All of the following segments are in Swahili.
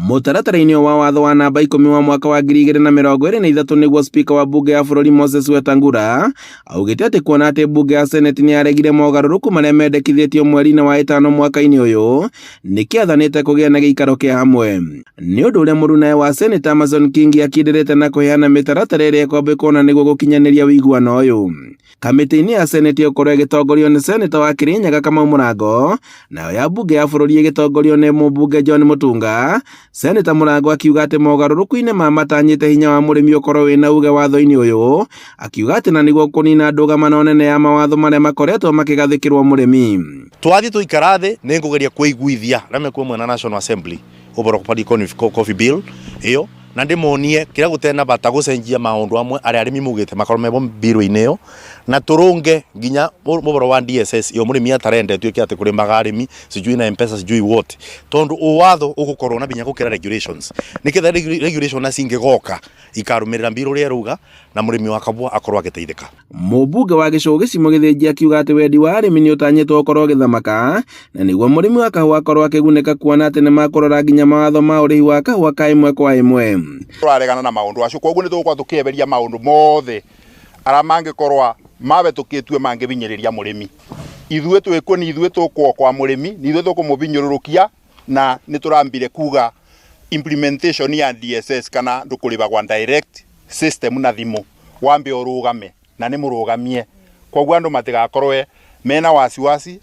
Mũtaratara-inĩ wa watho wa namba 10 wa mwaka wa 2023 nĩguo spika wa bunge ya bũrũri Moses Wetangula augĩte atĩ kuona atĩ bunge ya seneti nĩ yaregire mogarũrũku marĩa mendekithĩtio mweri-inĩ wa ĩtano mwaka-inĩ ũyũ nĩkĩathanĩte kũgĩa na gĩikaro kĩa hamwe. Nĩ ũndũ ũrĩa mũrunawe wa seneta Amason Kingi akindĩrĩte na kũheana mĩtaratara ĩrĩa ĩkwambĩkwo nĩguo gũkinyanĩria ũiguano ũyũ. Kamĩtĩ-inĩ ya seneti ĩgũkorwo ĩgĩtongorio nĩ seneta wa Kirinyaga Kamau Mũrango, nayo ya bunge ya bũrũri ĩgĩtongorio nĩ mũmbunge John Mutunga. Seneta Mũrango akiuga atĩ mogarũrũku-inĩ matanyĩte hinya wa mũrĩmi ũkorwo wĩna uge watho-inĩ ũyũ, akiuga atĩ na nĩguo kũnina ndũgamano nene ya mawatho marĩa makoretwo makĩgathĩkĩrwo mũrĩmi. Twathi tũikara thĩ nĩ ngũgeria kũiguithia arĩa mekuo mwena National Assembly ũboro kupadi coffee bill ĩyo na ndĩmonie kĩrĩa gũtena bata gũcenjia maũndũ amwe arĩa arĩmi mugĩte makorwo mebo bill-inĩ ĩyo na tũrũnge nginya mũboro wa DSS iyo mũrĩmi atarende tuĩke atĩ kũrĩ magarĩmi sijui na M-Pesa sijui what tondu watho ũgũkorwo na binya gũkĩra regulations nĩkĩtha regulation acingĩgoka ikarũmĩrĩra bill ũrĩa rauga na mũrĩmi wa kabua akorwo agĩteithĩka. Mũmbunge wa gĩcũgũ Gĩcimo Gĩthĩnji akiuga atĩ wendi wa arĩmi nĩ ũtanyĩtwo ũkorwo ũgĩthamaka na nĩguo mũrĩmi wa kahũa akorwo akĩgunĩka kuona atĩ nĩ makũrora nginya mawatho ma ũrĩhi wa kahũa ka ĩmwe kwa ĩmwe. Tũraregana na maũndũ acio koguo nĩ tũgũkorwo tũkĩeberia maũndũ mothe arĩa mangĩkorwo mabetũkĩtue mangĩbinyĩrĩria mũrĩmi. Ithuĩ twĩkwo nĩ ithuĩ tũkwo kwa mũrĩmi, nĩ ithuĩ tũkũmũbinyũrũrũkia na nĩ tũrambire kuga implementation ya DSS kana ndũkũrĩba gwa direct system na thimũ wambe ũrũgame na nĩ mũrũgamie. Koguo andũ matigakorwe mena wasiwasi,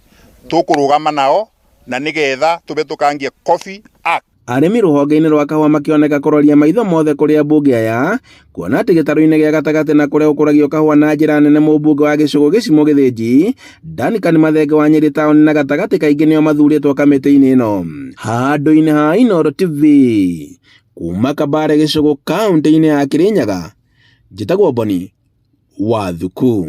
tũkũrũgama nao na nĩgetha tũbe tũkangie Coffee Act. Arĩmi rũhonge-inĩ rwa kahũa makĩoneka kũroria maitho mothe kũrĩa mbunge aya kuona atĩ gĩtarũ-inĩ gĩa gatagatĩ na kũrĩa ũkũragio kahũa na njĩra nene mũmbunge wa gĩcũgũ Gĩcimo Gĩthĩnji Danicani Mathenge wa Nyeri taũni na gatagatĩ kaingĩ nĩo mathurĩtwo kamĩtĩ-inĩ ĩno. Handũ-inĩ ha Inooro TV kuma Kabare gĩcũgũ kaũntĩ-inĩ ya Kirinyaga, njĩtagwo Boni Wathuku.